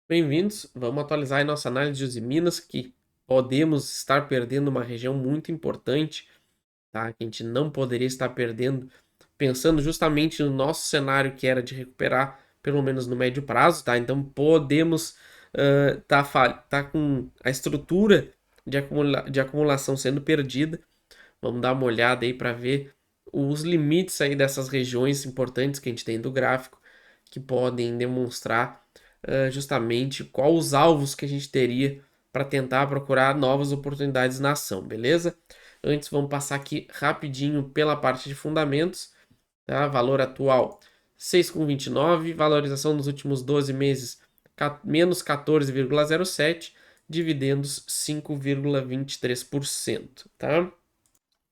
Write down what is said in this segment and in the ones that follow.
Bem-vindos. Vamos atualizar a nossa análise de Usiminas, que podemos estar perdendo uma região muito importante, tá? Que a gente não poderia estar perdendo, pensando justamente no nosso cenário que era de recuperar, pelo menos no médio prazo, tá? Então podemos tá com a estrutura de acumulação sendo perdida. Vamos dar uma olhada aí para ver os limites aí dessas regiões importantes que a gente tem do gráfico, que podem demonstrar justamente qual os alvos que a gente teria para tentar procurar novas oportunidades na ação, beleza? Antes, vamos passar aqui rapidinho pela parte de fundamentos, tá? Valor atual 6,29, valorização nos últimos 12 meses menos 14,07, dividendos 5,23%, tá?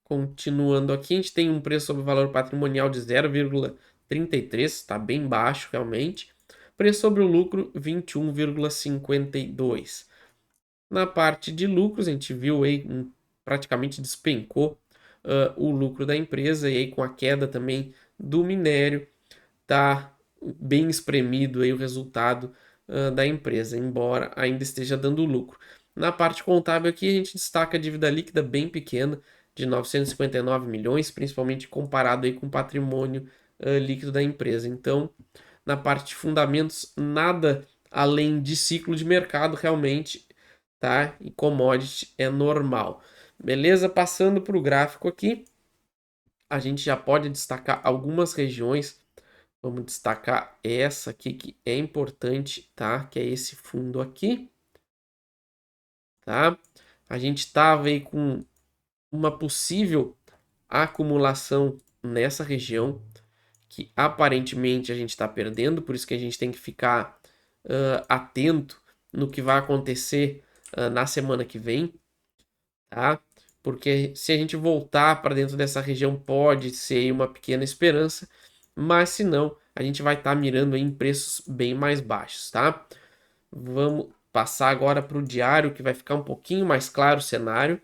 Continuando aqui, a gente tem um preço sobre valor patrimonial de 0,33, está bem baixo realmente. Preço sobre o lucro, 21,52. Na parte de lucros, a gente viu aí, praticamente despencou o lucro da empresa, e aí com a queda também do minério, tá bem espremido aí o resultado da empresa, embora ainda esteja dando lucro. Na parte contábil aqui, a gente destaca a dívida líquida bem pequena, de 959 milhões, principalmente comparado aí com o patrimônio líquido da empresa. Então, na parte de fundamentos, nada além de ciclo de mercado realmente, tá? E commodity é normal. Beleza? Passando para o gráfico aqui, a gente já pode destacar algumas regiões. Vamos destacar essa aqui que é importante, tá? Que é esse fundo aqui, tá? A gente estava aí com uma possível acumulação nessa região que aparentemente a gente está perdendo, por isso que a gente tem que ficar atento no que vai acontecer na semana que vem, tá? Porque se a gente voltar para dentro dessa região pode ser uma pequena esperança, mas se não, a gente vai estar mirando em preços bem mais baixos, tá? Vamos passar agora para o diário, que vai ficar um pouquinho mais claro o cenário.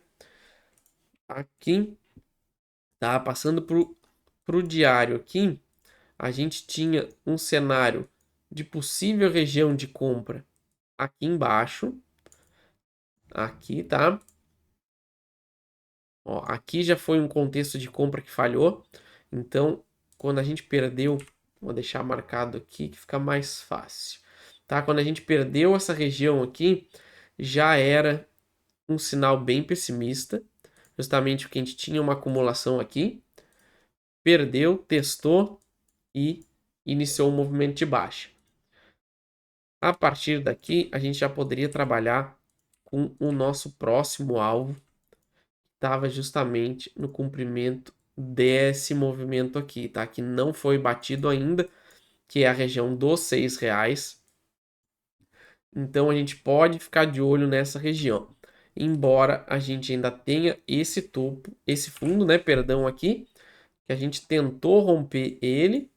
Aqui, tá? Passando para o diário aqui, a gente tinha um cenário de possível região de compra aqui embaixo. Aqui, tá? Ó, aqui já foi um contexto de compra que falhou. Então, quando a gente perdeu, vou deixar marcado aqui que fica mais fácil. Tá? Quando a gente perdeu essa região aqui, já era um sinal bem pessimista. Justamente porque a gente tinha uma acumulação aqui, perdeu, testou e iniciou um movimento de baixa. A partir daqui, a gente já poderia trabalhar com o nosso próximo alvo, estava justamente no cumprimento desse movimento aqui, tá? Que não foi batido ainda, que é a região dos R$ 6. Então a gente pode ficar de olho nessa região. Embora a gente ainda tenha esse topo, esse fundo, né, perdão, aqui, que a gente tentou romper ele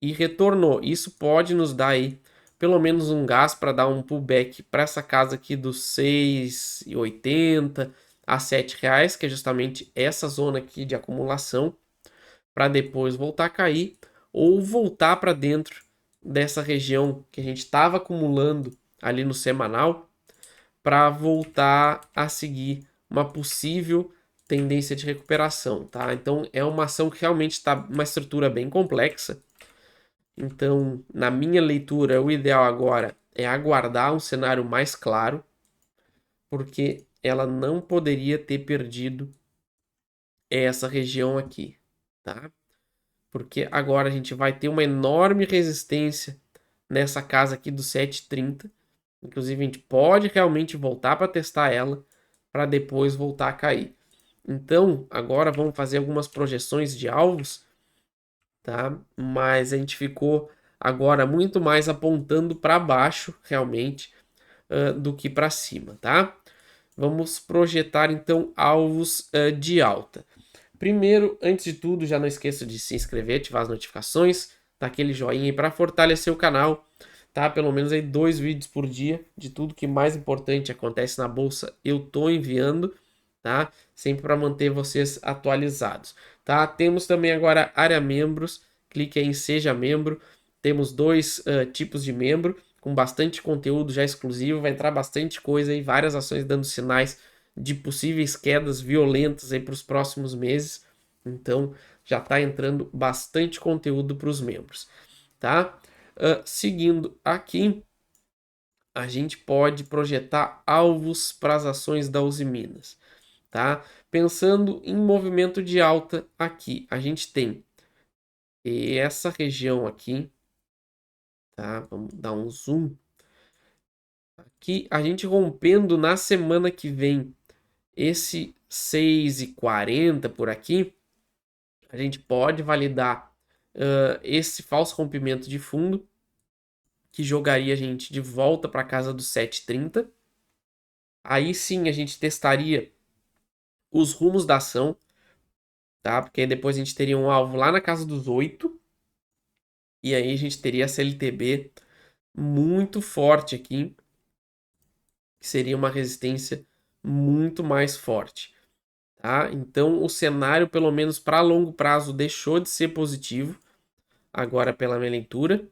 e retornou. Isso pode nos dar aí pelo menos um gás para dar um pullback para essa casa aqui dos 6,80 a R$ 7, que é justamente essa zona aqui de acumulação, para depois voltar a cair ou voltar para dentro dessa região que a gente estava acumulando ali no semanal, para voltar a seguir uma possível tendência de recuperação, tá? Então é uma ação que realmente está uma estrutura bem complexa. Então, na minha leitura, o ideal agora é aguardar um cenário mais claro, porque ela não poderia ter perdido essa região aqui, tá? Porque agora a gente vai ter uma enorme resistência nessa casa aqui do 7,30. Inclusive, a gente pode realmente voltar para testar ela para depois voltar a cair. Então, agora vamos fazer algumas projeções de alvos, tá? Mas a gente ficou agora muito mais apontando para baixo, realmente, do que para cima, tá? Vamos projetar então alvos de alta. Primeiro, antes de tudo, já não esqueça de se inscrever, ativar as notificações, dar aquele joinha aí para fortalecer o canal, tá? Pelo menos aí 2 vídeos por dia de tudo que mais importante acontece na bolsa, eu tô enviando, tá? Sempre para manter vocês atualizados, tá? Temos também agora área membros, clique aí em seja membro. Temos dois tipos de membro, com bastante conteúdo já exclusivo, vai entrar bastante coisa aí, várias ações dando sinais de possíveis quedas violentas aí para os próximos meses. Então já está entrando bastante conteúdo para os membros, tá? Seguindo aqui, a gente pode projetar alvos para as ações da Uzi Minas, tá? Pensando em movimento de alta aqui, a gente tem essa região aqui, tá? Vamos dar um zoom. Aqui a gente rompendo na semana que vem esse 6,40 por aqui, a gente pode validar esse falso rompimento de fundo, que jogaria a gente de volta para casa dos 7,30. Aí sim a gente testaria os rumos da ação, tá? Porque aí depois a gente teria um alvo lá na casa dos 8. E aí a gente teria a CLTB muito forte aqui, que seria uma resistência muito mais forte, tá? Então o cenário, pelo menos para longo prazo, deixou de ser positivo, agora pela minha leitura,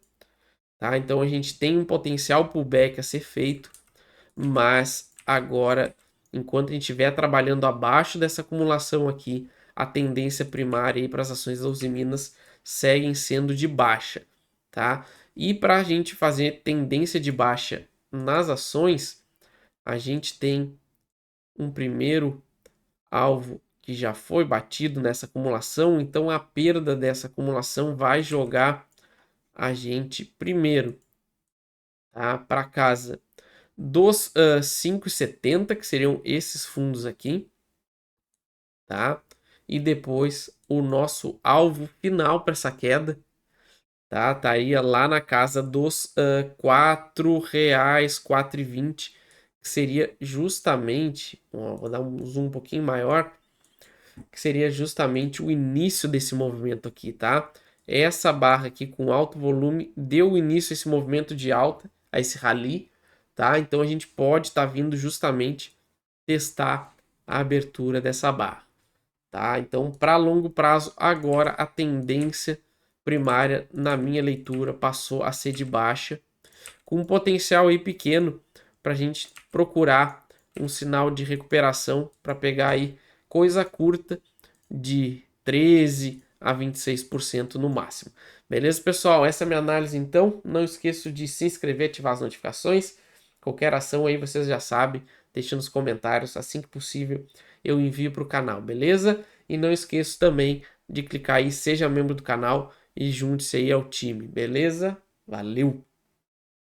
tá? Então a gente tem um potencial pullback a ser feito, mas agora, enquanto a gente estiver trabalhando abaixo dessa acumulação aqui, a tendência primária para as ações da Uzi Minas seguem sendo de baixa, tá? E para a gente fazer tendência de baixa nas ações, a gente tem um primeiro alvo que já foi batido nessa acumulação, então a perda dessa acumulação vai jogar a gente primeiro, tá, para casa dos 5,70, que seriam esses fundos aqui, tá? E depois o nosso alvo final para essa queda, tá? Estaria lá na casa dos R$4, 4,20, que seria justamente, ó, vou dar um zoom um pouquinho maior, que seria justamente o início desse movimento aqui, tá? Essa barra aqui com alto volume deu início a esse movimento de alta, a esse rally, tá? Então a gente pode estar vindo justamente testar a abertura dessa barra, tá? Então, para longo prazo, agora a tendência primária, na minha leitura, passou a ser de baixa, com um potencial aí pequeno para a gente procurar um sinal de recuperação para pegar aí coisa curta de 13 a 26% no máximo. Beleza, pessoal? Essa é a minha análise, então. Não esqueça de se inscrever e ativar as notificações. Qualquer ação aí, vocês já sabem, deixa nos comentários. Assim que possível, eu envio para o canal, beleza? E não esqueça também de clicar aí, seja membro do canal e junte-se aí ao time, beleza? Valeu!